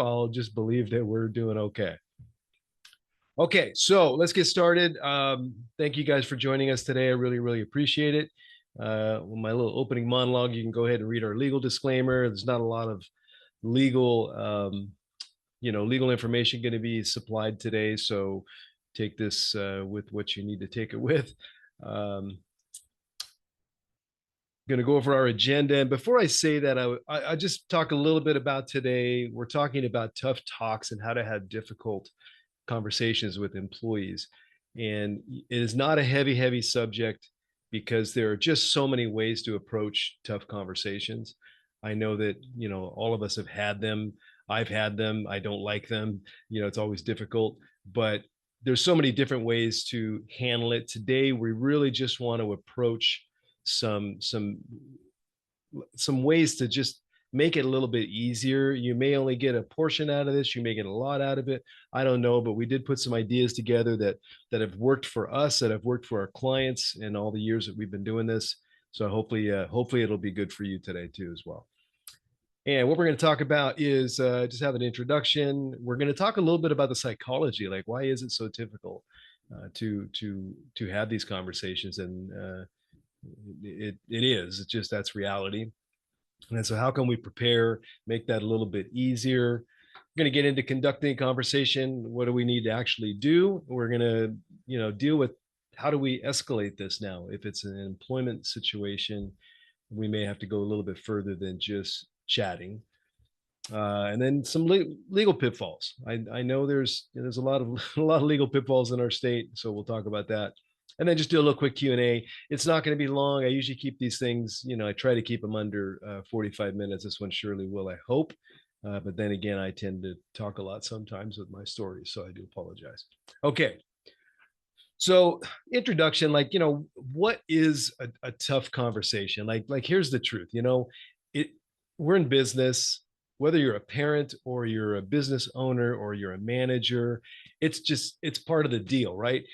I'll just believe that we're doing okay. Okay, so let's get started. Thank you guys for joining us today. I really, really appreciate it. My little opening monologue, you can go ahead and read our legal disclaimer. There's not a lot of legal, legal information going to be supplied today, so take this with what you need to take it with. Going to go over our agenda. And before I say that, I just talk a little bit about today. We're talking about tough talks and how to have difficult conversations with employees. And it is not a heavy subject because there are just so many ways to approach tough conversations. I know that, all of us have had them. I've had them. I don't like them. It's always difficult, but there's so many different ways to handle it. Today, we really just want to approach some ways to just make it a little bit easier. You may only get a portion out of this, you may get a lot out of it, I don't know, but we did put some ideas together that have worked for us, that have worked for our clients in all the years that we've been doing this. So hopefully it'll be good for you today too as well. And what we're going to talk about is just have an introduction. We're going to talk a little bit about the psychology, like why is it so difficult to have these conversations, and it is. It's just that's reality. And so, how can we prepare, make that a little bit easier? We're going to get into conducting a conversation. What do we need to actually do? We're going to, deal with how do we escalate this now? If it's an employment situation, we may have to go a little bit further than just chatting. And then some legal pitfalls. I know there's a lot of legal pitfalls in our state, so we'll talk about that. And then just do a little quick Q&A. It's not going to be long. I usually keep these things, I try to keep them under 45 minutes. This one surely will, I hope. But then again, I tend to talk a lot sometimes with my stories, so I do apologize. Okay. So introduction, what is a tough conversation? Like here's the truth, we're in business, whether you're a parent or you're a business owner or you're a manager, it's part of the deal, right?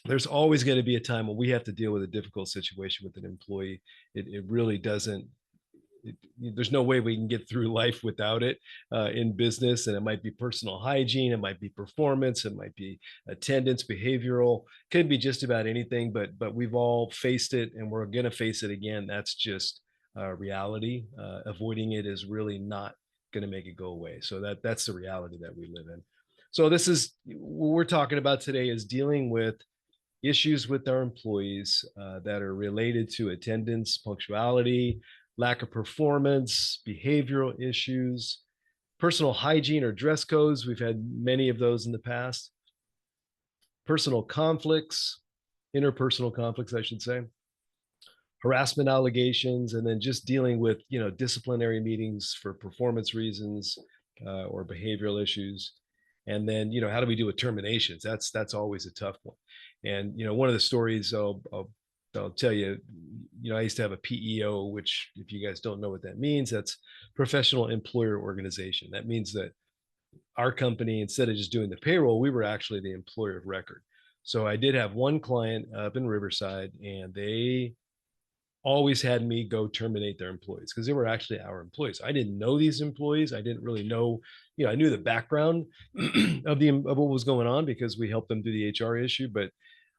There's always going to be a time when we have to deal with a difficult situation with an employee. It really doesn't, there's no way we can get through life without it in business. And it might be personal hygiene, it might be performance, it might be attendance, behavioral, could be just about anything, but we've all faced it and we're going to face it again. That's just reality. Avoiding it is really not going to make it go away. So that's the reality that we live in. So this is what we're talking about today, is dealing with issues with our employees that are related to attendance, punctuality, lack of performance, behavioral issues, personal hygiene or dress codes. We've had many of those in the past. Personal conflicts, interpersonal conflicts, I should say. Harassment allegations, and then just dealing with, disciplinary meetings for performance reasons or behavioral issues. And then, how do we do with terminations? That's always a tough one. And, one of the stories I'll tell you, I used to have a PEO, which if you guys don't know what that means, that's professional employer organization. That means that our company, instead of just doing the payroll, we were actually the employer of record. So I did have one client up in Riverside, and they always had me go terminate their employees because they were actually our employees. I didn't know these employees. I didn't really know, I knew the background of what was going on because we helped them do the HR issue, but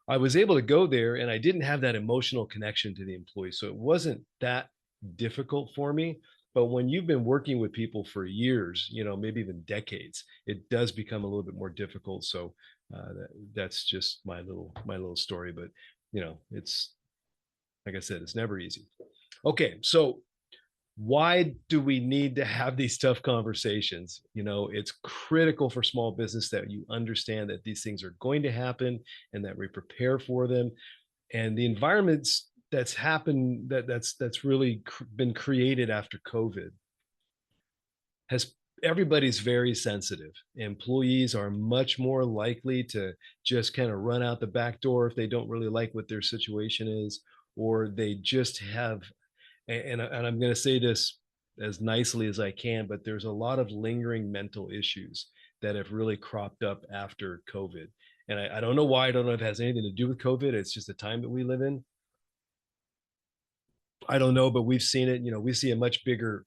I was able to go there and I didn't have that emotional connection to the employee. So it wasn't that difficult for me. But when you've been working with people for years, maybe even decades, it does become a little bit more difficult. So that's just my little story. But it's, like I said, it's never easy. Okay, so why do we need to have these tough conversations? It's critical for small business that you understand that these things are going to happen and that we prepare for them. And the environments that's happened, that's really been created after COVID, everybody's very sensitive. Employees are much more likely to just kind of run out the back door if they don't really like what their situation is, or they just have, and I'm going to say this as nicely as I can, but there's a lot of lingering mental issues that have really cropped up after COVID. And I don't know why. I don't know if it has anything to do with COVID. It's just the time that we live in. I don't know, but we've seen it. We see a much bigger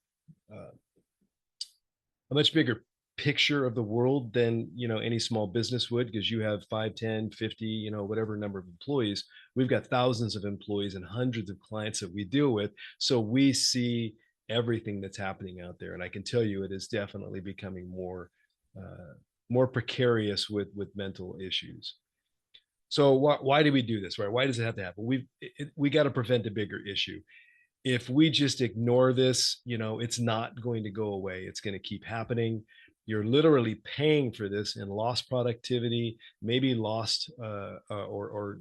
a much bigger picture of the world than any small business would, because you have 5, 10, 50, whatever number of employees. We've got thousands of employees and hundreds of clients that we deal with, so we see everything that's happening out there. And I can tell you, it is definitely becoming more precarious with mental issues. So why do we do this, right? Why does it have to happen? We got to prevent a bigger issue. If we just ignore this, it's not going to go away. It's going to keep happening. You're literally paying for this in lost productivity, maybe lost or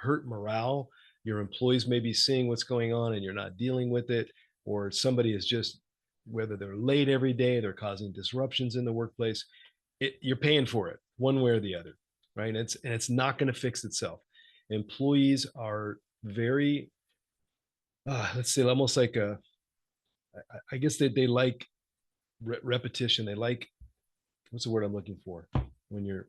hurt morale. Your employees may be seeing what's going on and you're not dealing with it, or somebody is just, whether they're late every day, they're causing disruptions in the workplace. You're paying for it one way or the other, right? And it's not going to fix itself. Employees are very, let's say, almost like I guess they like repetition. They like, what's the word I'm looking for? When you're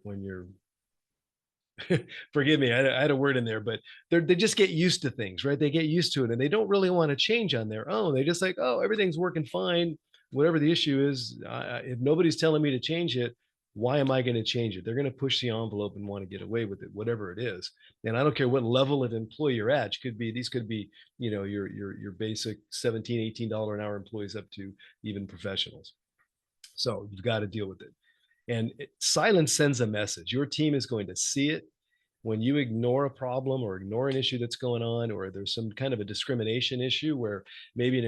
forgive me, I had a word in there, but they just get used to things, right? They get used to it and they don't really want to change on their own. They just like, oh, everything's working fine. Whatever the issue is, if nobody's telling me to change it, why am I going to change it? They're going to push the envelope and want to get away with it, whatever it is. And I don't care what level of employee you're at. These could be, your basic $17, $18 an hour employees up to even professionals. So you've got to deal with it. And silence sends a message. Your team is going to see it. When you ignore a problem or ignore an issue that's going on, or there's some kind of a discrimination issue where maybe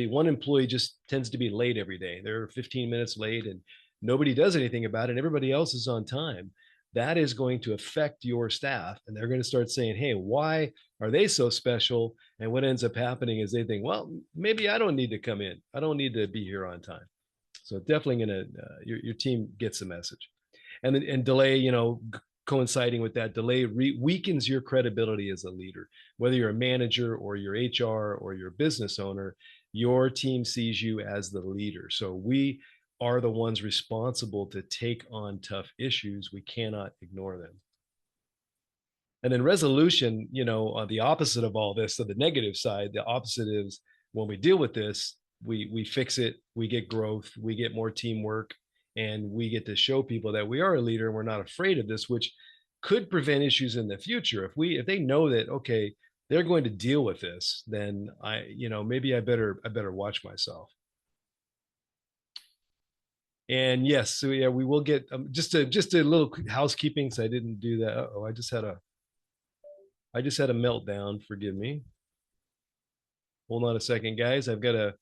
one employee just tends to be late every day. They're 15 minutes late and nobody does anything about it, and everybody else is on time. That is going to affect your staff, and they're going to start saying, hey, why are they so special? And what ends up happening is they think, well, maybe I don't need to come in. I don't need to be here on time. So definitely going to, your team gets the message. And delay, coinciding with that, delay weakens your credibility as a leader. Whether you're a manager or your HR or your business owner, your team sees you as the leader. So we are the ones responsible to take on tough issues. We cannot ignore them. And then resolution, the opposite of all this, so the negative side, the opposite is, when we deal with this, we fix it, we get growth, we get more teamwork, and we get to show people that we are a leader and we're not afraid of this, which could prevent issues in the future. If they know that, okay, they're going to deal with this, then maybe I better watch myself. And yes, so yeah, we will get just a little housekeeping. So I didn't do that. Oh, I just had a meltdown. Forgive me. Hold on a second, guys. I've got a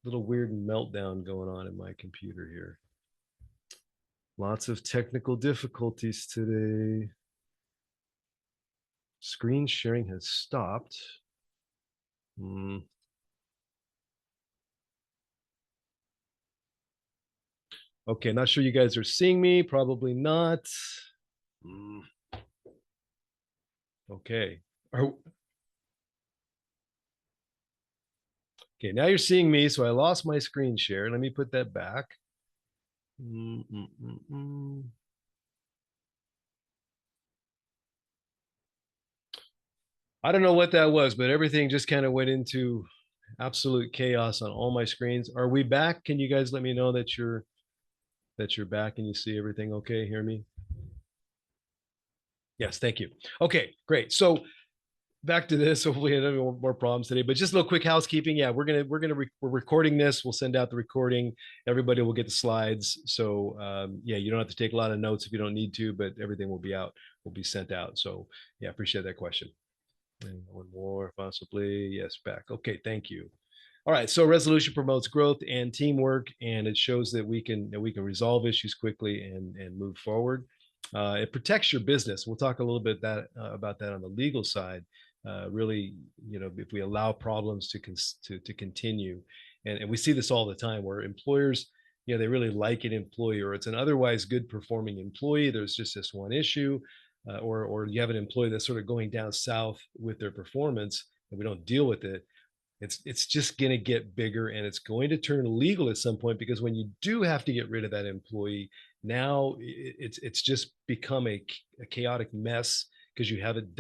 little weird meltdown going on in my computer here. Lots of technical difficulties today. Screen sharing has stopped. Okay, not sure you guys are seeing me. Probably not. Okay. Okay, now you're seeing me, so I lost my screen share. Let me put that back. I don't know what that was, but everything just kind of went into absolute chaos on all my screens. Are we back? Can you guys let me know that you're back and you see everything okay? Hear me? Yes, thank you. Okay, great. So back to this. Hopefully, I don't have more problems today. But just a little quick housekeeping. Yeah, we're recording this. We'll send out the recording. Everybody will get the slides. So yeah, you don't have to take a lot of notes if you don't need to, but everything will be sent out. So yeah, appreciate that question. And one more, possibly. Yes, back. Okay, thank you. All right, so resolution promotes growth and teamwork, and it shows that we can resolve issues quickly and move forward. It protects your business. We'll talk a little bit about that on the legal side. Really, if we allow problems to continue, and we see this all the time, where employers, they really like an employee, or it's an otherwise good performing employee. There's just this one issue, or you have an employee that's sort of going down south with their performance, and we don't deal with it. It's just going to get bigger, and it's going to turn legal at some point, because when you do have to get rid of that employee, now it's just become a chaotic mess, because you haven't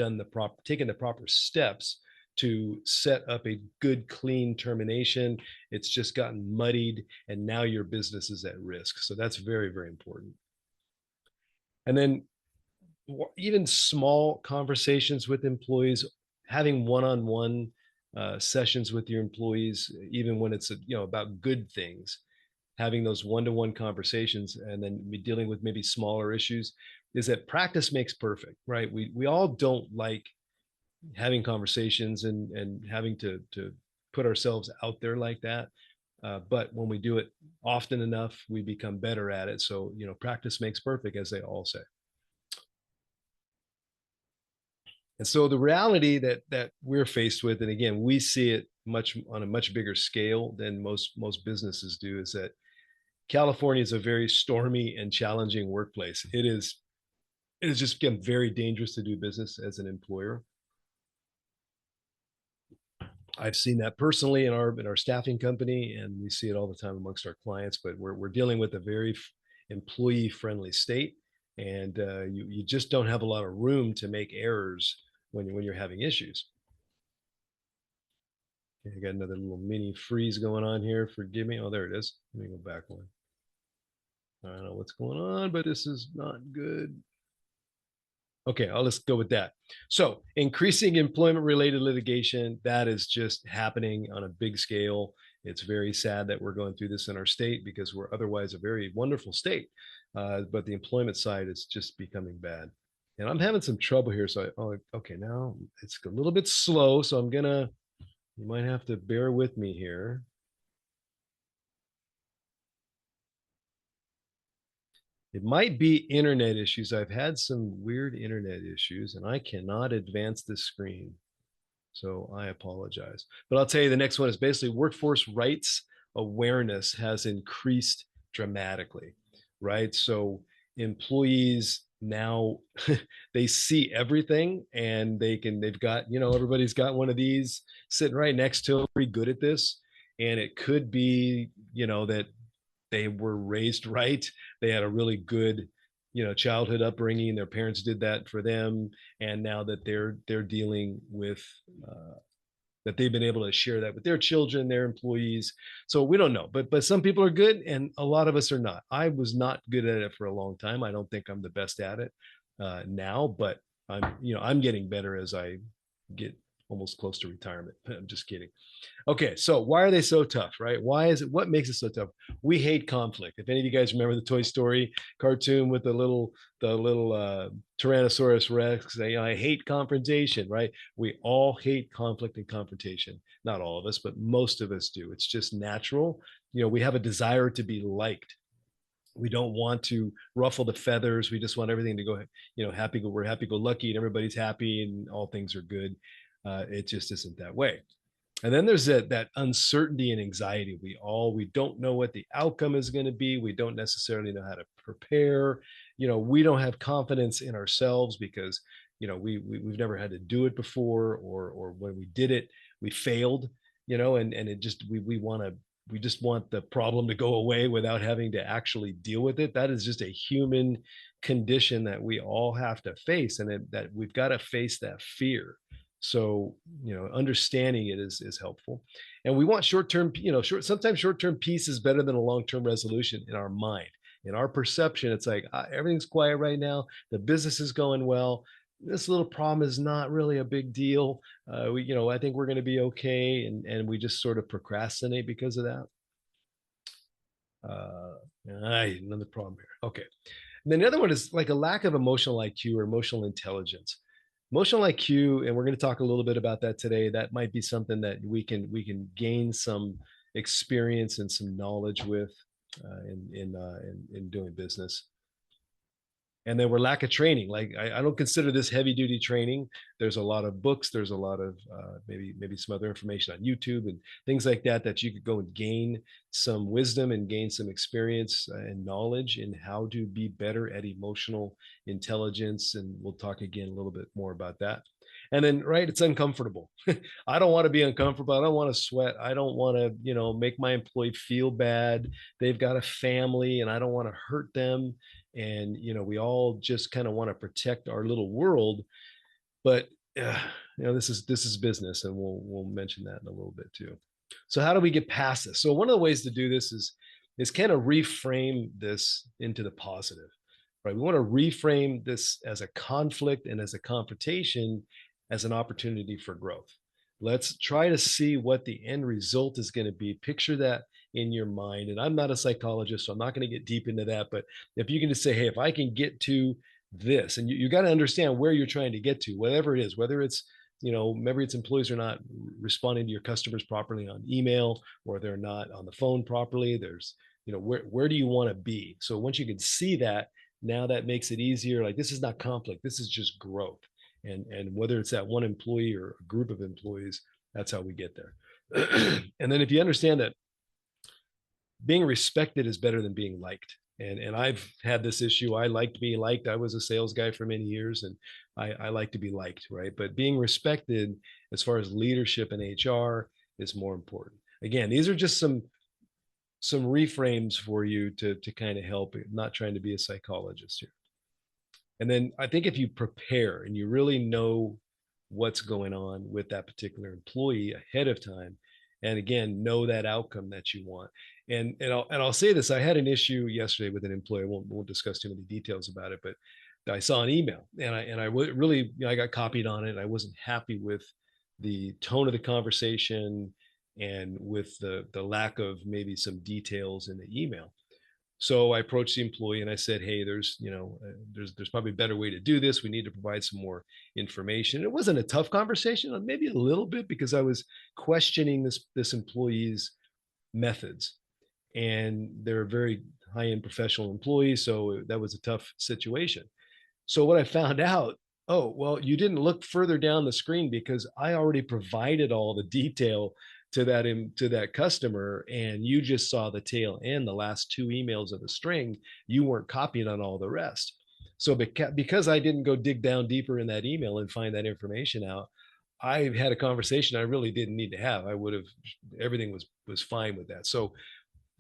taken the proper steps to set up a good, clean termination. It's just gotten muddied, and now your business is at risk. So that's very, very important. And then even small conversations with employees, having one-on-one sessions with your employees, even when it's about good things, having those one-to-one conversations, and then dealing with maybe smaller issues, is that practice makes perfect, right? We all don't like having conversations and having to put ourselves out there like that. But when we do it often enough, we become better at it. So, practice makes perfect, as they all say. And so the reality that we're faced with, and again, we see it much on a much bigger scale than most businesses do, is that California is a very stormy and challenging workplace. It has just become very dangerous to do business as an employer. I've seen that personally in our staffing company, and we see it all the time amongst our clients. But we're dealing with a very employee friendly state, and you just don't have a lot of room to make errors when you're having issues. Okay, I got another little mini freeze going on here. Forgive me. Oh, there it is. Let me go back one. I don't know what's going on, but this is not good. Okay, I'll just go with that. So, increasing employment related litigation, that is just happening on a big scale. It's very sad that we're going through this in our state because we're otherwise a very wonderful state. But the employment side is just becoming bad. And I'm having some trouble here. So, okay, now it's a little bit slow. So, you might have to bear with me here. It might be internet issues. I've had some weird internet issues and I cannot advance the screen. So I apologize. But I'll tell you, the next one is basically workforce rights awareness has increased dramatically, right? So employees now they see everything, and they've got, everybody's got one of these sitting right next to them, pretty good at this. And it could be, that they were raised right. They had a really good, childhood upbringing. Their parents did that for them, and now that they're dealing with that, they've been able to share that with their children, their employees. So we don't know, but some people are good, and a lot of us are not. I was not good at it for a long time. I don't think I'm the best at it now, but I'm getting better as I get almost close to retirement. I'm just kidding. Okay, so why are they so tough, right? What makes it so tough? We hate conflict. If any of you guys remember the Toy Story cartoon with the little Tyrannosaurus Rex saying, I hate confrontation, right? We all hate conflict and confrontation. Not all of us, but most of us do. It's just natural. We have a desire to be liked. We don't want to ruffle the feathers. We just want everything to go, we're happy go lucky, and everybody's happy and all things are good. It just isn't that way. And then there's that uncertainty and anxiety. We don't know what the outcome is going to be. We don't necessarily know how to prepare. We don't have confidence in ourselves because we've never had to do it before, or when we did it, we failed. And it just we just want the problem to go away without having to actually deal with it. That is just a human condition that we all have to face, and that we've got to face that fear. So, understanding it is helpful. And we want short-term, sometimes short-term peace is better than a long-term resolution in our mind. In our perception, it's like everything's quiet right now. The business is going well. This little problem is not really a big deal. I think we're going to be okay. And we just sort of procrastinate because of that. Another problem here. Okay. And then the other one is like a lack of emotional IQ or emotional intelligence. Emotional IQ, and we're going to talk a little bit about that today. That might be something that we can gain some experience and some knowledge with in doing business. And then we're lack of training. Like I don't consider this heavy duty training. There's a lot of books. There's a lot of maybe some other information on YouTube and things like that you could go and gain some wisdom and gain some experience and knowledge in how to be better at emotional intelligence. And we'll talk again a little bit more about that. And then, right, it's uncomfortable. I don't want to be uncomfortable. I don't want to sweat. I don't want to, make my employee feel bad. They've got a family and I don't want to hurt them. And, we all just kind of want to protect our little world. But this is business, and we'll mention that in a little bit too. So how do we get past this? So one of the ways to do this is kind of reframe this into the positive, right? We want to reframe this as a conflict and as a confrontation, as an opportunity for growth. Let's try to see what the end result is going to be. Picture that in your mind. And I'm not a psychologist, so I'm not going to get deep into that. But if you can just say, hey, if I can get to this, and you got to understand where you're trying to get to, whatever it is, whether it's maybe it's employees are not responding to your customers properly on email, or they're not on the phone properly. There's, where do you want to be? So once you can see that, now that makes it easier. Like, this is not conflict, this is just growth. And whether it's that one employee or a group of employees, that's how we get there. And then if you understand that being respected is better than being liked. And I've had this issue. I liked being liked. I was a sales guy for many years, and I like to be liked, right? But being respected as far as leadership in HR is more important. Again, these are just some reframes for you to kind of help. Not trying to be a psychologist here. And then I think if you prepare and you really know what's going on with that particular employee ahead of time, and again, know that outcome that you want. And I'll say this: I had an issue yesterday with an employee. I won't discuss too many details about it, but I saw an email, and I really, I got copied on it. I wasn't happy with the tone of the conversation and with the lack of maybe some details in the email. So I approached the employee and I said, hey, there's probably a better way to do this. We need to provide some more information. It wasn't a tough conversation, maybe a little bit, because I was questioning this employee's methods, and they're a very high-end professional employees. So that was a tough situation. So what I found out, oh, well, you didn't look further down the screen, because I already provided all the detail to that customer, and you just saw the tail end, the last two emails of the string. You weren't copying on all the rest. So because I didn't go dig down deeper in that email and find that information out, I had a conversation I really didn't need to have. I would have, everything was fine with that. So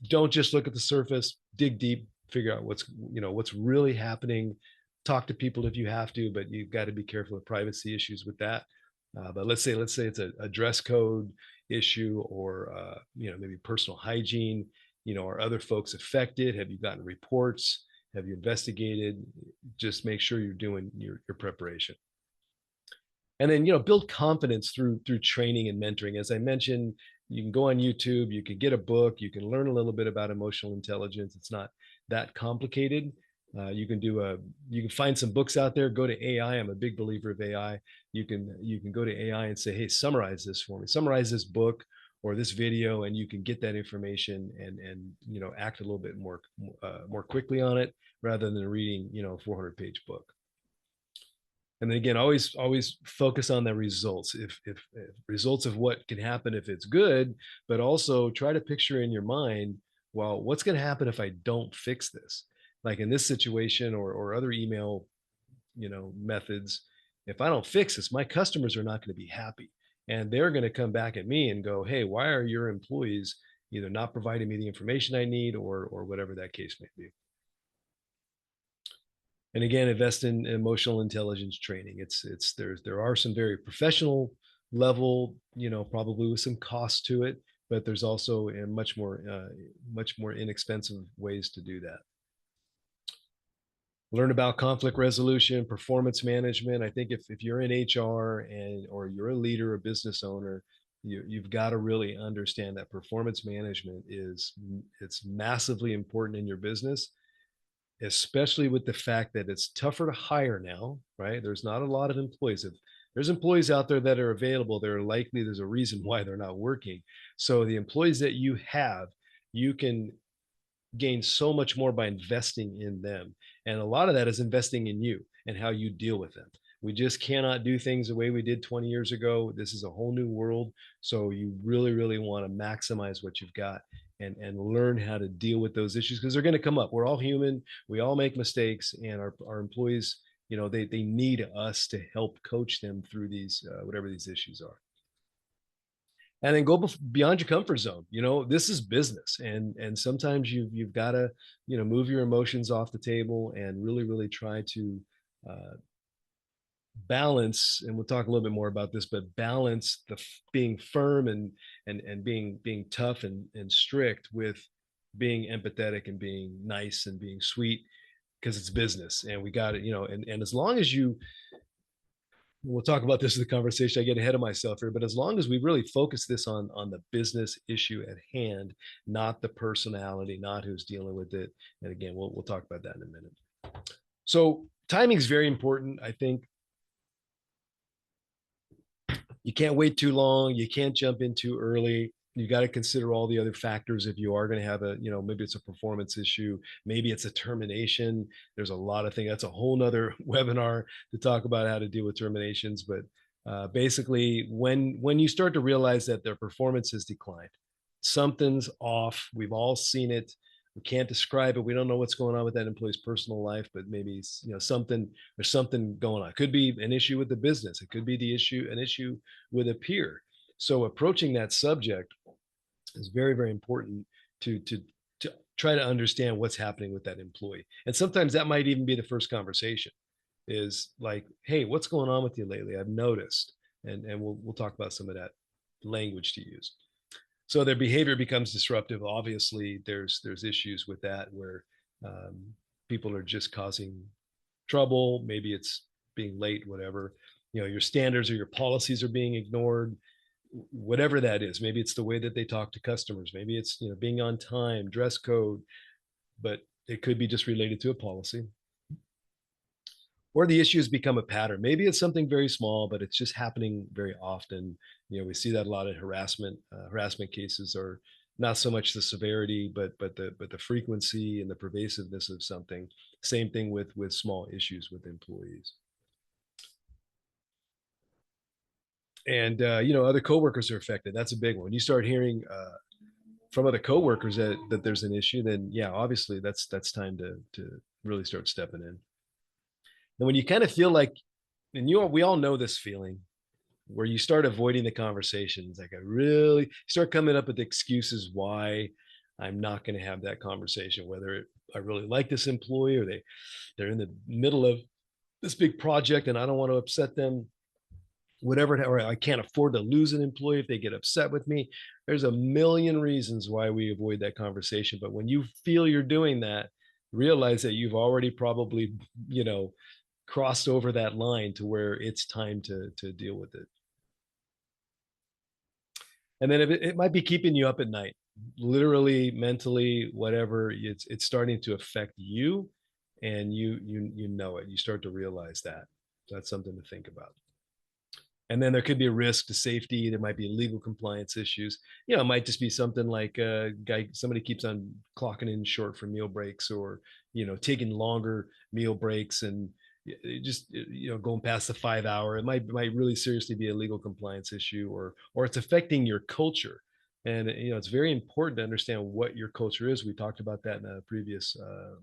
don't just look at the surface, dig deep, figure out what's really happening. Talk to people if you have to, but you've got to be careful of privacy issues with that. But let's say it's a dress code issue, or maybe personal hygiene. Are other folks affected? Have you gotten reports? Have you investigated? Just make sure you're doing your preparation. And then build confidence through training and mentoring. As I mentioned, you can go on YouTube, you can get a book, you can learn a little bit about emotional intelligence. It's not that complicated. You can find some books out there. Go to AI. I'm a big believer of AI. You can go to AI and say, hey, summarize this for me. Summarize this book or this video, and you can get that information and act a little bit more quickly on it, rather than reading a 400-page book. And then again, always focus on the results. If results of what can happen if it's good, but also try to picture in your mind, well, what's going to happen if I don't fix this? Like in this situation, or other email, methods. If I don't fix this, my customers are not going to be happy, and they're going to come back at me and go, hey, why are your employees either not providing me the information I need, or whatever that case may be. And again, invest in emotional intelligence training. There are some very professional level, probably with some cost to it, but there's also a much more inexpensive ways to do that. Learn about conflict resolution, performance management. I think if you're in HR or you're a leader, a business owner, you've got to really understand that performance management it's massively important in your business, especially with the fact that it's tougher to hire now, right? There's not a lot of employees. If there's employees out there that are available, there's a reason why they're not working. So the employees that you have, you can gain so much more by investing in them. And a lot of that is investing in you and how you deal with them. We just cannot do things the way we did 20 years ago. This is a whole new world. So you really, really want to maximize what you've got and learn how to deal with those issues, because they're going to come up. We're all human. We all make mistakes, and our employees, they need us to help coach them through these, whatever these issues are. And then go beyond your comfort zone. This is business, and sometimes you've got to move your emotions off the table and really, really try to balance, and we'll talk a little bit more about this, but balance the being firm and being tough and strict with being empathetic and being nice and being sweet, because it's business and we got it, and as long as you, we'll talk about this in the conversation, I get ahead of myself here, but as long as we really focus this on the business issue at hand, not the personality, not who's dealing with it. And again, we'll talk about that in a minute. So timing is very important. I think you can't wait too long. You can't jump in too early. You got to consider all the other factors. If you are going to have a, maybe it's a performance issue, maybe it's a termination. There's a lot of things. That's a whole nother webinar to talk about how to deal with terminations. But basically, when you start to realize that their performance has declined, something's off. We've all seen it. We can't describe it. We don't know what's going on with that employee's personal life, but maybe something, there's something going on. It could be an issue with the business. It could be an issue with a peer. So approaching that subject is very, very important to try to understand what's happening with that employee. And sometimes that might even be the first conversation, is like, hey, what's going on with you lately? I've noticed. And we'll talk about some of that language to use. So their behavior becomes disruptive. Obviously, there's issues with that where people are just causing trouble. Maybe it's being late, whatever. Your standards or your policies are being ignored, whatever that is. Maybe it's the way that they talk to customers. Maybe it's being on time, dress code, but it could be just related to a policy. Or the issues become a pattern. Maybe it's something very small, but it's just happening very often. We see that a lot of harassment cases are not so much the severity, but the frequency and the pervasiveness of something. Same thing with small issues with employees. And other coworkers are affected. That's a big one. You start hearing from other coworkers that there's an issue, then yeah, obviously that's time to really start stepping in. And when you kind of feel like, and we all know this feeling where you start avoiding the conversations, like I really start coming up with excuses why I'm not going to have that conversation, whether I really like this employee or they're in the middle of this big project and I don't want to upset them, whatever, or I can't afford to lose an employee if they get upset with me. There's a million reasons why we avoid that conversation. But when you feel you're doing that, realize that you've already probably, crossed over that line to where it's time to deal with it. And then it might be keeping you up at night, literally, mentally, whatever. It's starting to affect you, and you know it. You start to realize that. So that's something to think about. And then there could be a risk to safety. There might be legal compliance issues. It might just be something like somebody keeps on clocking in short for meal breaks, or taking longer meal breaks, and just going past the 5 hour. It might really seriously be a legal compliance issue, or it's affecting your culture. And it's very important to understand what your culture is. We talked about that in a previous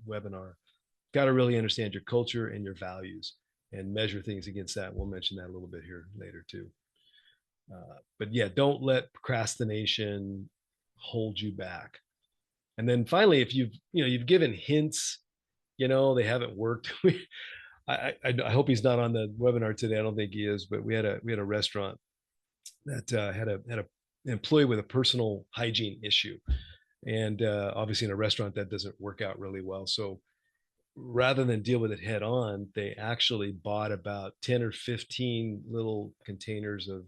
webinar. Got to really understand your culture and your values and measure things against that. We'll mention that a little bit here later too. But yeah, don't let procrastination hold you back. And then finally, if you've given hints, they haven't worked. I hope he's not on the webinar today. I don't think he is, but we had a restaurant that had an employee with a personal hygiene issue, and obviously in a restaurant that doesn't work out really well. So rather than deal with it head on, they actually bought about 10 or 15 little containers of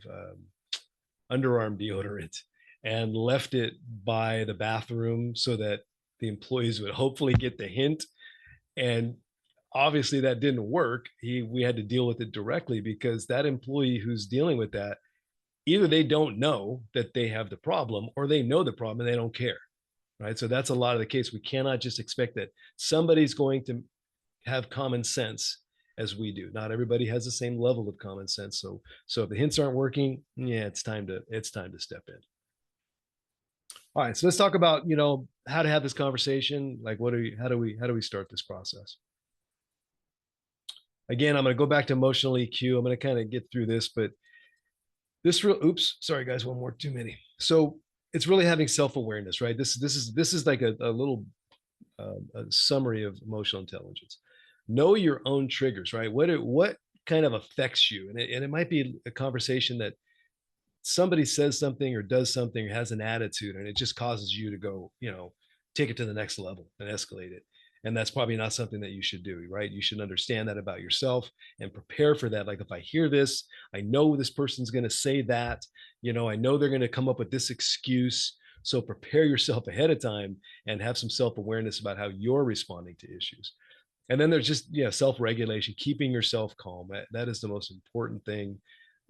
underarm deodorant and left it by the bathroom so that the employees would hopefully get the hint. And obviously that didn't work. We had to deal with it directly, because that employee who's dealing with that, either they don't know that they have the problem, or they know the problem and they don't care. Right. So that's a lot of the case. We cannot just expect that somebody's going to have common sense as we do. Not everybody has the same level of common sense. So if the hints aren't working, yeah, it's time to step in. All right, so let's talk about how to have this conversation. Like, how do we start this process? Again, I'm going to go back to emotional EQ. I'm going to kind of get through this, but oops, sorry guys, one more, too many. So it's really having self-awareness, right? This is like a little a summary of emotional intelligence. Know your own triggers, right? What kind of affects you. And it might be a conversation that somebody says something or does something or has an attitude, and it just causes you to go, take it to the next level and escalate it. And that's probably not something that you should do, right? You should understand that about yourself and prepare for that. Like, if I hear this, I know this person's going to say that, I know they're going to come up with this excuse. So prepare yourself ahead of time and have some self-awareness about how you're responding to issues. And then there's just, self-regulation, keeping yourself calm. That is the most important thing.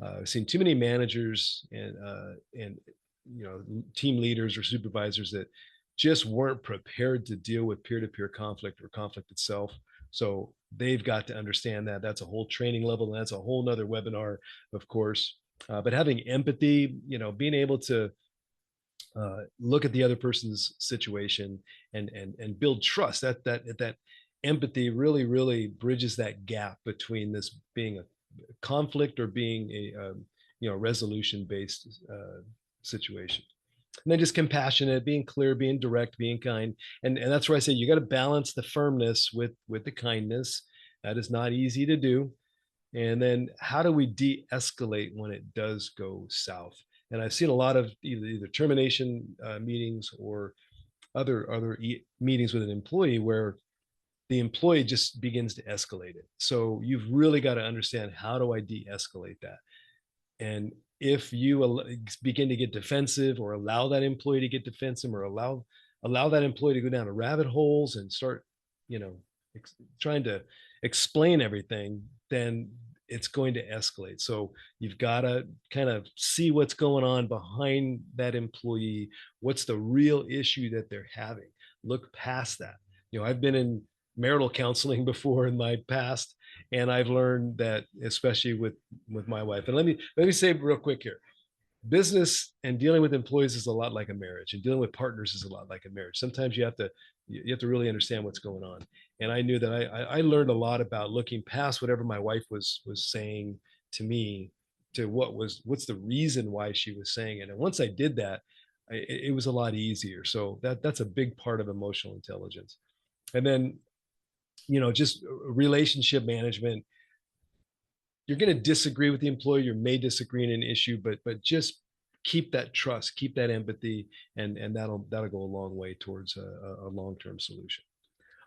I've seen too many managers and team leaders or supervisors that just weren't prepared to deal with peer-to-peer conflict or conflict itself. So they've got to understand that. That's a whole training level, and that's a whole nother webinar, of course. But having empathy, being able to look at the other person's situation and build trust. That empathy really bridges that gap between this being a conflict or being a resolution based situation. And then just compassionate, being clear, being direct, being kind. And that's where I say you got to balance the firmness with the kindness. That is not easy to do. And then how do we de-escalate when it does go south? And I've seen a lot of either termination meetings or other meetings with an employee where the employee just begins to escalate it. So you've really got to understand, how do I de-escalate that? And if you begin to get defensive or allow that employee to get defensive or allow that employee to go down to rabbit holes and start, trying to explain everything, then it's going to escalate. So you've got to kind of see what's going on behind that employee. What's the real issue that they're having? Look past that. I've been in marital counseling before in my past, and I've learned that, especially with my wife. And let me say real quick here, business and dealing with employees is a lot like a marriage, and dealing with partners is a lot like a marriage. Sometimes you have to really understand what's going on. And I knew that I learned a lot about looking past whatever my wife was saying to me, to what's the reason why she was saying it. And once I did that, it was a lot easier. So that's a big part of emotional intelligence. And then, just relationship management. You're going to disagree with the employee. You may disagree in an issue, but just keep that trust, keep that empathy, and that'll go a long way towards a long-term solution.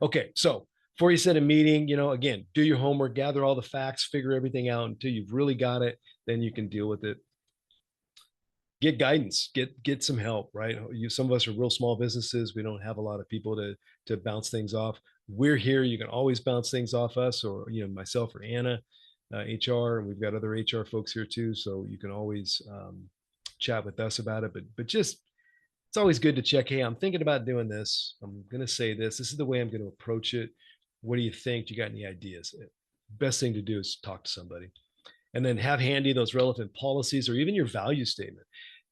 Okay, so before you set a meeting, again, do your homework, gather all the facts, figure everything out until you've really got it. Then you can deal with it. Get guidance, get some help, right? Some of us are real small businesses. We don't have a lot of people to bounce things off. We're here. You can always bounce things off us, or myself or Anna, HR, and we've got other HR folks here too. So you can always chat with us about it. But just, it's always good to check. Hey, I'm thinking about doing this. I'm going to say this. This is the way I'm going to approach it. What do you think? Do you got any ideas? Best thing to do is talk to somebody, and then have handy those relevant policies or even your value statement.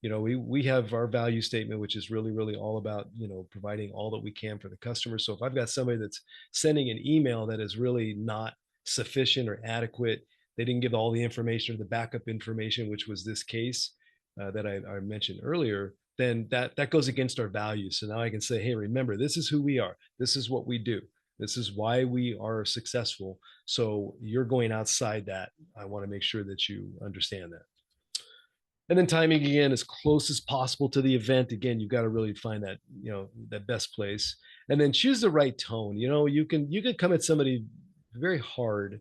We have our value statement, which is really all about, providing all that we can for the customer. So if I've got somebody that's sending an email that is really not sufficient or adequate, they didn't give all the information or the backup information, which was this case that I mentioned earlier, then that goes against our values. So now I can say, hey, remember, this is who we are. This is what we do. This is why we are successful. So you're going outside that. I want to make sure that you understand that. And then timing, again, as close as possible to the event. Again, you've got to really find that, that best place, and then choose the right tone. You can come at somebody very hard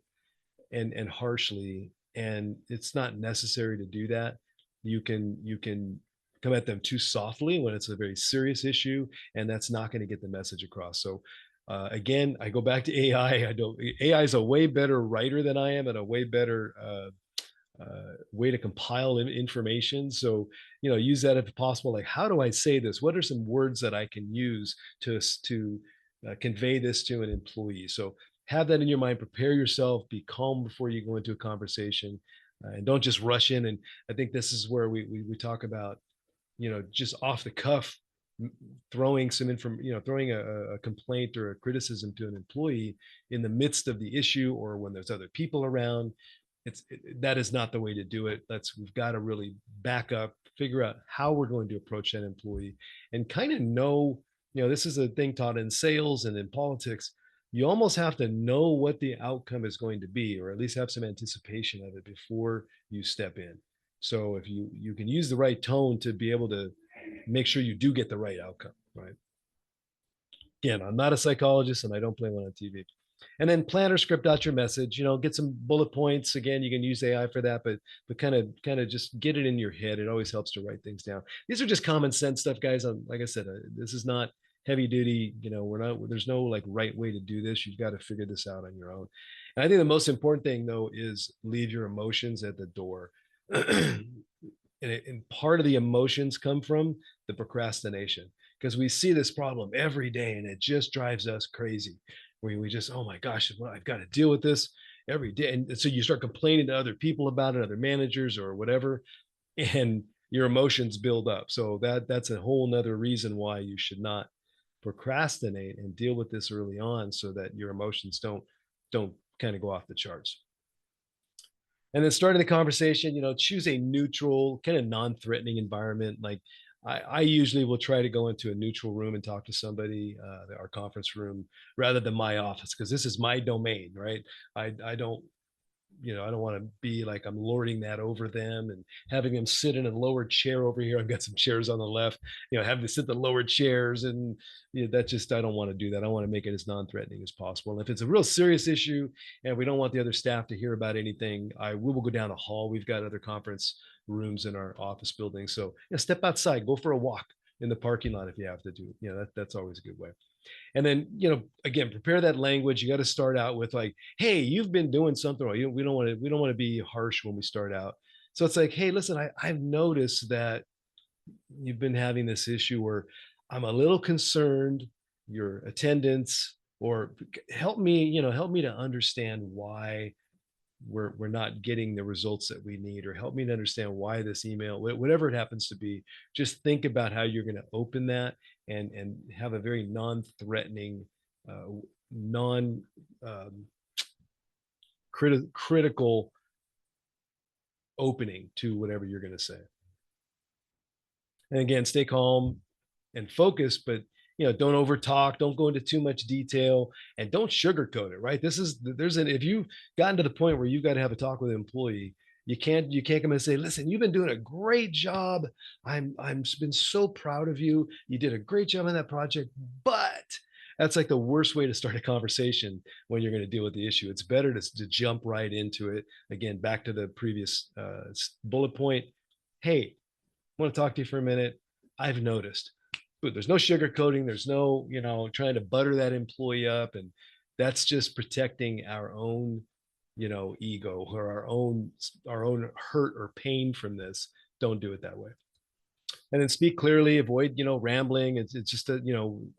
and harshly, and it's not necessary to do that. You can come at them too softly when it's a very serious issue, and that's not going to get the message across. So again, I go back to AI. AI is a way better writer than I am, and a way better way to compile information. So, use that if possible. Like, how do I say this? What are some words that I can use to convey this to an employee? So have that in your mind, prepare yourself, be calm before you go into a conversation, and don't just rush in. And I think this is where we talk about, just off the cuff, throwing some throwing a complaint or a criticism to an employee in the midst of the issue, or when there's other people around. That is not the way to do it. We've got to really back up, figure out how we're going to approach that employee, and kind of know, this is a thing taught in sales and in politics. you almost have to know what the outcome is going to be, or at least have some anticipation of it before you step in. So if you can use the right tone to be able to make sure you do get the right outcome, right? Again, I'm not a psychologist and I don't play one on TV. And then plan or script out your message, get some bullet points. Again, you can use AI for that, but kind of just get it in your head. It always helps to write things down. These are just common sense stuff, guys. Like I said, this is not heavy duty. There's no like right way to do this. You've got to figure this out on your own. And I think the most important thing though is leave your emotions at the door. And part of the emotions come from the procrastination, because we see this problem every day and it just drives us crazy. We just, oh my gosh, well, I've got to deal with this every day. And so you start complaining to other people about it, other managers or whatever, and your emotions build up. So that's a whole nother reason why you should not procrastinate and deal with this early on, so that your emotions don't kind of go off the charts. And then starting the conversation, choose a neutral, kind of non-threatening environment. Like I usually will try to go into a neutral room and talk to somebody, our conference room, rather than my office, because this is my domain, right? I don't I don't want to be like I'm lording that over them and having them sit in a lower chair over here. I've got some chairs on the left, having to sit the lower chairs, and that just, I don't want to do that. I want to make it as non-threatening as possible. And if it's a real serious issue and we don't want the other staff to hear about anything, we will go down the hall. We've got other conference rooms in our office building. So step outside, go for a walk in the parking lot if you have to do. That's always a good way. And then, again, prepare that language. You got to start out with like, hey, you've been doing something wrong. We don't want to be harsh when we start out. So it's like, hey, listen, I've noticed that you've been having this issue where I'm a little concerned your attendance, or help me to understand why we're not getting the results that we need, or help me to understand why this email, whatever it happens to be. Just think about how you're going to open that, and have a very non-threatening, non critical opening to whatever you're going to say. And again, stay calm and focus, but don't over talk, don't go into too much detail, and don't sugarcoat it, right? If you've gotten to the point where you've got to have a talk with an employee, you can't come and say, listen, you've been doing a great job. I'm been so proud of you. You did a great job on that project, but that's like the worst way to start a conversation when you're going to deal with the issue. It's better to jump right into it. Again, back to the previous bullet point. Hey, I want to talk to you for a minute. I've noticed. There's no sugarcoating. There's no, trying to butter that employee up. And that's just protecting our own, ego, or our own hurt or pain from this. Don't do it that way. And then speak clearly, avoid, rambling. It's just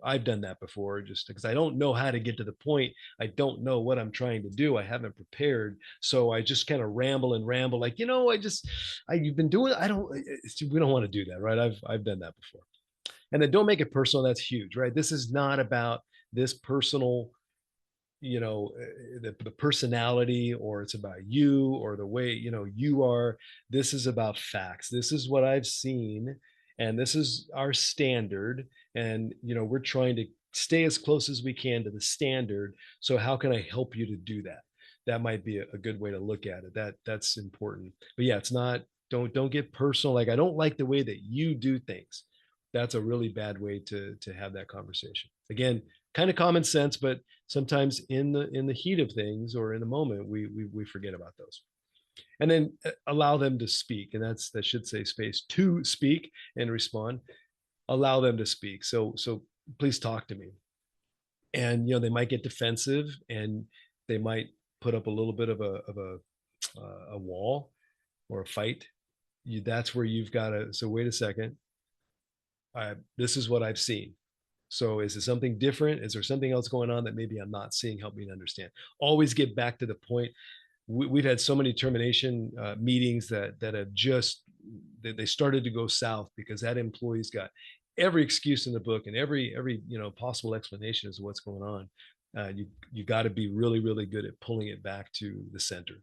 I've done that before, just because I don't know how to get to the point. I don't know what I'm trying to do. I haven't prepared. So I just kind of ramble and ramble, like, you've been doing, we don't want to do that, right? I've done that before. And then don't make it personal. That's huge, right? This is not about this personal, the personality, or it's about you, or the way, you are. This is about facts. This is what I've seen, and this is our standard. And, we're trying to stay as close as we can to the standard. So how can I help you to do that? That might be a good way to look at it. That's important. But yeah, it's not, don't get personal. Like, I don't like the way that you do things. That's a really bad way to have that conversation. Again, kind of common sense, but sometimes in the heat of things, or in the moment, we forget about those. And then allow them to speak, and that should say space to speak and respond. Allow them to speak. So please talk to me. And they might get defensive, and they might put up a little bit of a wall or a fight. That's where you've got to. So wait a second. This is what I've seen. So is it something different? Is there something else going on that maybe I'm not seeing? Help me to understand. Always get back to the point. We've had so many termination meetings that have just, they started to go south because that employee's got every excuse in the book and every possible explanation as to what's going on. You got to be really, really good at pulling it back to the center.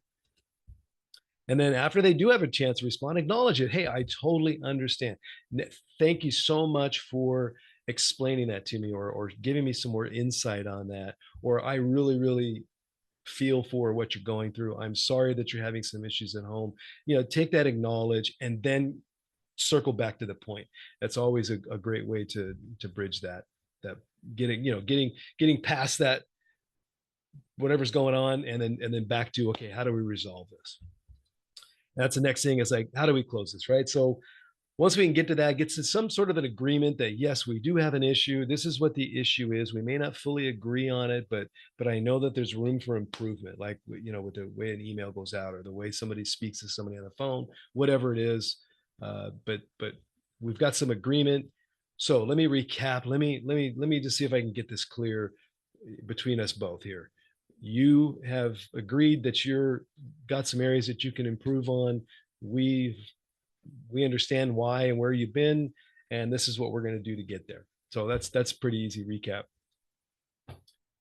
And then after they do have a chance to respond, acknowledge it. Hey, I totally understand. Thank you so much for explaining that to me, or giving me some more insight on that, or I really, really feel for what you're going through. I'm sorry that you're having some issues at home. Take that, acknowledge, and then circle back to the point. That's always a great way to bridge that getting past that, whatever's going on, and then back to, okay, how do we resolve this? That's the next thing, is like, how do we close this, right? So once we can get to that, get to some sort of an agreement that, yes, we do have an issue. This is what the issue is. We may not fully agree on it, but I know that there's room for improvement, like, with the way an email goes out, or the way somebody speaks to somebody on the phone, whatever it is. But we've got some agreement. So let me recap. Let me just see if I can get this clear between us both here. You have agreed that you're got some areas that you can improve on. We understand why and where you've been, and this is what we're going to do to get there. So that's pretty easy recap.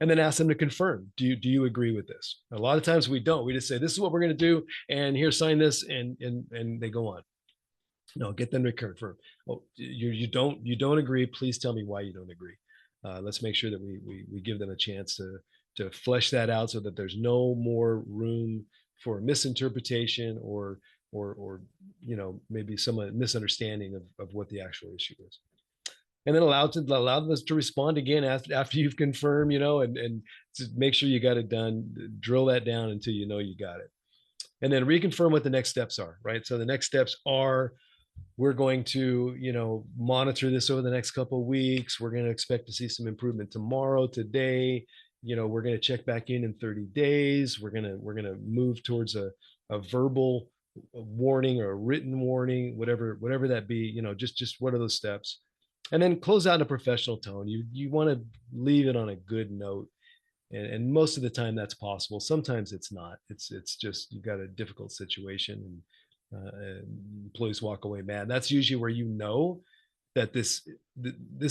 And then ask them to confirm. Do you agree with this? A lot of times we don't. We just say, this is what we're going to do, and here, sign this, and they go on. No, get them to confirm. Oh, you don't agree. Please tell me why you don't agree. Let's make sure that we give them a chance to flesh that out, so that there's no more room for misinterpretation, or maybe some misunderstanding of what the actual issue is. And then allow them to respond again after you've confirmed, and make sure you got it done. Drill that down until you got it. And then reconfirm what the next steps are, right? So the next steps are, we're going to monitor this over the next couple of weeks. We're going to expect to see some improvement tomorrow, today. We're going to check back in 30 days. We're going to move towards a verbal warning or a written warning, whatever that be. Just what are those steps? And then close out in a professional tone. You want to leave it on a good note, and most of the time that's possible. Sometimes it's not. It's just, you've got a difficult situation, and employees walk away mad. That's usually where that this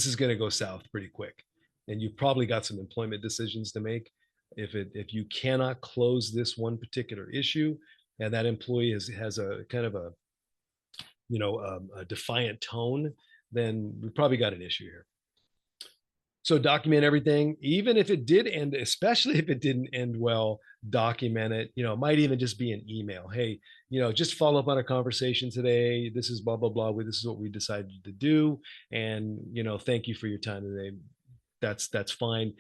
is going to go south pretty quick, and you've probably got some employment decisions to make. If you cannot close this one particular issue, and that employee has a kind of a a defiant tone, then we probably got an issue here. So document everything, even if it did end, especially if it didn't end well. Document it. It might even just be an email. Hey, just follow up on a conversation today. This is blah, blah, blah. This is what we decided to do. And, thank you for your time today. That's fine.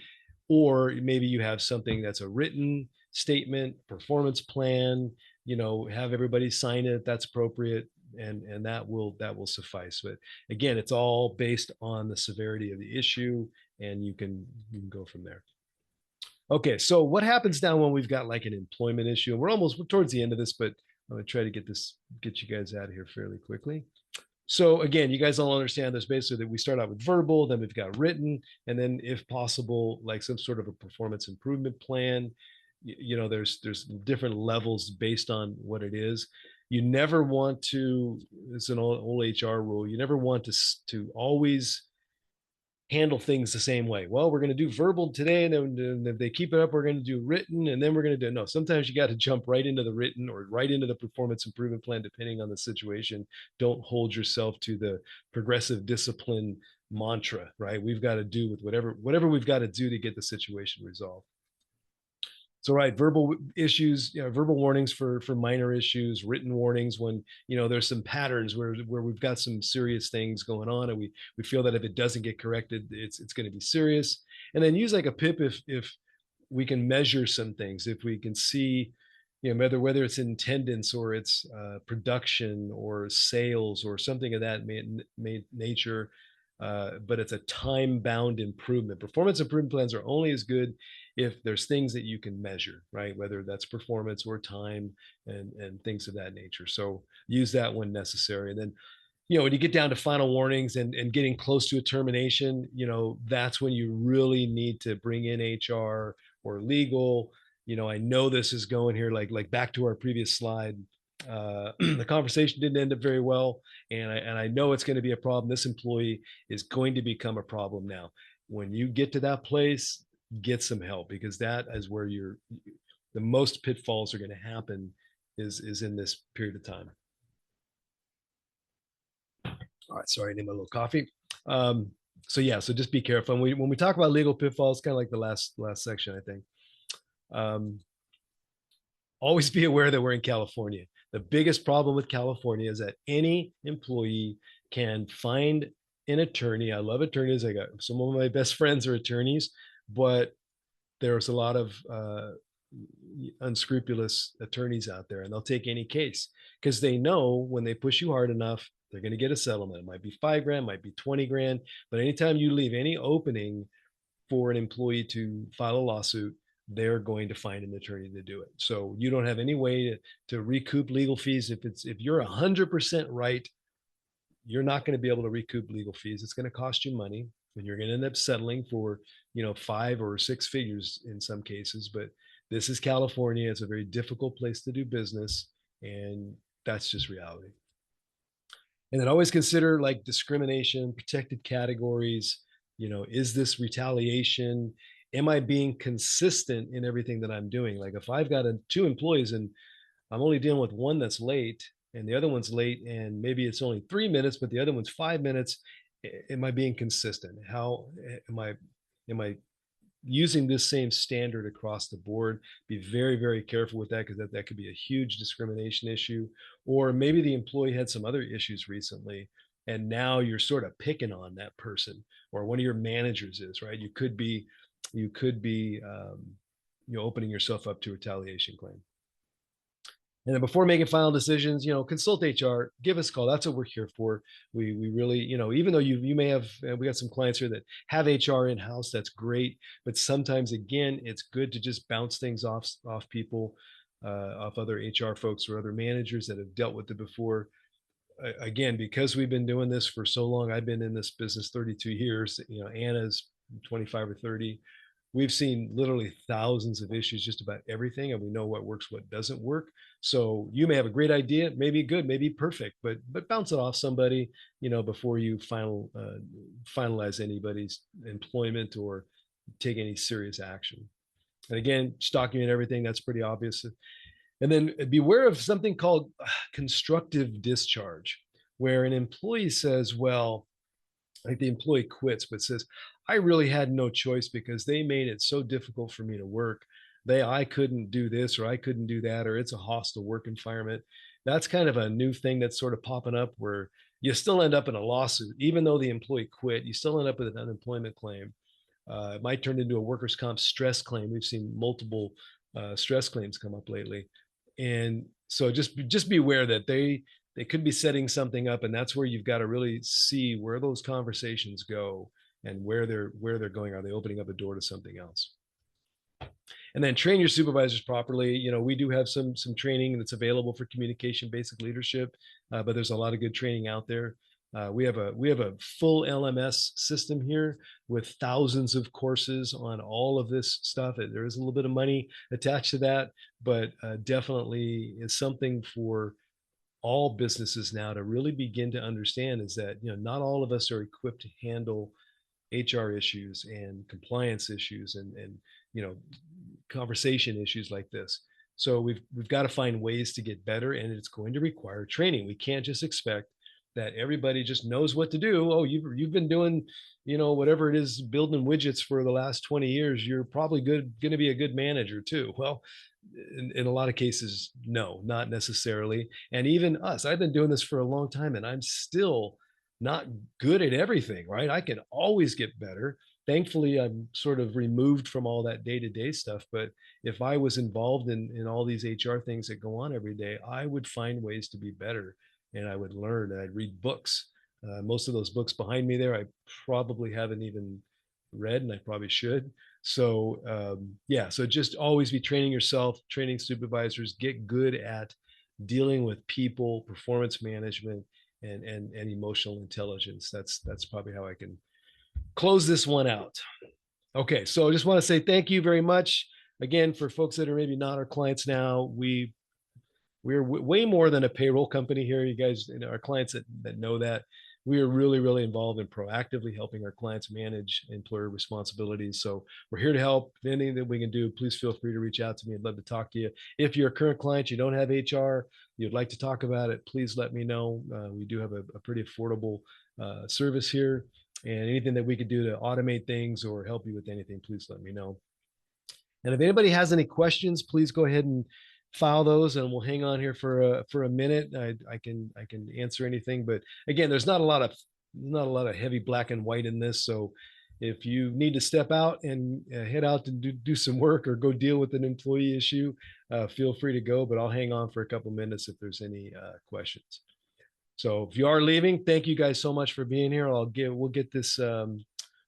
Or maybe you have something that's a written statement, performance plan, have everybody sign it. That's appropriate. And that will suffice. But again, it's all based on the severity of the issue, and you can go from there. Okay, so what happens now when we've got like an employment issue? And we're towards the end of this, but I'm going to try to get you guys out of here fairly quickly. So again, you guys all understand this basically, that we start out with verbal, then we've got written, and then if possible, like some sort of a performance improvement plan. There's different levels based on what it is. You never want to, it's an old HR rule, you never want to always handle things the same way. Well, we're going to do verbal today, and then if they keep it up, we're going to do written, and then we're going to do, no, sometimes you got to jump right into the written or right into the performance improvement plan, depending on the situation. Don't hold yourself to the progressive discipline mantra, right? We've got to do with whatever we've got to do to get the situation resolved. So, right, verbal issues, verbal warnings for minor issues, written warnings when there's some patterns where we've got some serious things going on, and we feel that if it doesn't get corrected, it's going to be serious. And then use like a PIP if we can measure some things, if we can see, whether it's in attendance, or it's production or sales or something of that nature. But it's a time-bound improvement. Performance improvement plans are only as good if there's things that you can measure, right? Whether that's performance or time and things of that nature. So use that when necessary. And then, when you get down to final warnings and getting close to a termination, that's when you really need to bring in HR or legal. I know this is going here, like back to our previous slide. The conversation didn't end up very well, and I know it's going to be a problem. This employee is going to become a problem now. When you get to that place, get some help, because that is where the most pitfalls are going to happen, is in this period of time. All right, sorry, I need my little coffee. So yeah, so just be careful. And when we talk about legal pitfalls, kind of like the last section, I think. Um, Always be aware that we're in California. The biggest problem with California is that any employee can find an attorney. I love attorneys. I got some of my best friends are attorneys, but there's a lot of unscrupulous attorneys out there, and they'll take any case because they know when they push you hard enough, they're going to get a settlement. It might be 5 grand, might be 20 grand, but anytime you leave any opening for an employee to file a lawsuit, they're going to find an attorney to do it. So you don't have any way to recoup legal fees. If you're 100% right, you're not going to be able to recoup legal fees. It's going to cost you money, and you're going to end up settling for 5 or 6 figures in some cases. But this is California. It's a very difficult place to do business, and that's just reality. And then always consider like discrimination, protected categories. Is this retaliation? Am I being consistent in everything that I'm doing? Like if I've got two employees and I'm only dealing with one that's late and the other one's late and maybe it's only 3 minutes, but the other one's 5 minutes. Am I being consistent? How am I using this same standard across the board? Be very, very careful with that because that could be a huge discrimination issue. Or maybe the employee had some other issues recently and now you're sort of picking on that person, or one of your managers is, right? You could be opening yourself up to retaliation claim. And then before making final decisions, consult HR, give us a call. That's what we're here for. We really, even though you may have, we got some clients here that have HR in house, that's great. But sometimes, again, it's good to just bounce things off people, off other HR folks or other managers that have dealt with it before. Again, because we've been doing this for so long, I've been in this business 32 years. Anna's 25 or 30. We've seen literally thousands of issues, just about everything, and we know what works, what doesn't work. So you may have a great idea, maybe good, maybe perfect, but bounce it off somebody, before you finalize anybody's employment or take any serious action. And again, just document everything. That's pretty obvious. And then beware of something called constructive discharge, where an employee says, well, like the employee quits, but says, I really had no choice because they made it so difficult for me to work. I couldn't do this or I couldn't do that, or it's a hostile work environment. That's kind of a new thing that's sort of popping up where you still end up in a lawsuit. Even though the employee quit, you still end up with an unemployment claim. It might turn into a workers' comp stress claim. We've seen multiple stress claims come up lately. And so just be aware that they could be setting something up, and that's where you've got to really see where those conversations go and where they're going. Are they opening up a door to something else? And then train your supervisors properly. We do have some training that's available for communication basic leadership, but there's a lot of good training out there. We have a full LMS system here with thousands of courses on all of this stuff. There is a little bit of money attached to that, but definitely is something for all businesses now to really begin to understand, is that not all of us are equipped to handle HR issues and compliance issues and conversation issues like this. So we've got to find ways to get better, and it's going to require training. We can't just expect that everybody just knows what to do. Oh, you've been doing, whatever it is, building widgets for the last 20 years. You're probably going to be a good manager too. Well, in a lot of cases, no, not necessarily. And even us, I've been doing this for a long time and I'm still not good at everything, right? I can always get better. Thankfully, I'm sort of removed from all that day-to-day stuff. But if I was involved in all these HR things that go on every day, I would find ways to be better, and I would learn, and I'd read books. Most of those books behind me there, I probably haven't even read, and I probably should. So yeah, so just always be training yourself, training supervisors, get good at dealing with people, performance management, and emotional intelligence. That's probably how I can close this one out. Okay, so I just want to say thank you very much again. For folks that are maybe not our clients now, we're way more than a payroll company here. You guys, our clients that know that, we are really, really involved in proactively helping our clients manage employer responsibilities. So we're here to help. Anything that we can do, please feel free to reach out to me. I'd love to talk to you. If you're a current client, you don't have HR, you'd like to talk about it, please let me know. We do have a pretty affordable service here. And anything that we could do to automate things or help you with anything, please let me know. And if anybody has any questions, please go ahead and file those, and we'll hang on here for a minute. I can answer anything, but again, there's not a lot of heavy black and white in this. So if you need to step out and head out to do some work or go deal with an employee issue, feel free to go. But I'll hang on for a couple minutes if there's any questions. So if you are leaving, thank you guys so much for being here. We'll get this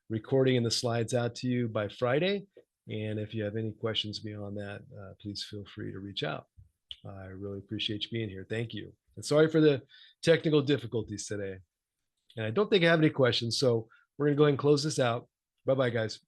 recording and the slides out to you by Friday. And if you have any questions beyond that, please feel free to reach out. I really appreciate you being here. Thank you. And sorry for the technical difficulties today. And I don't think I have any questions. So we're going to go ahead and close this out. Bye-bye, guys.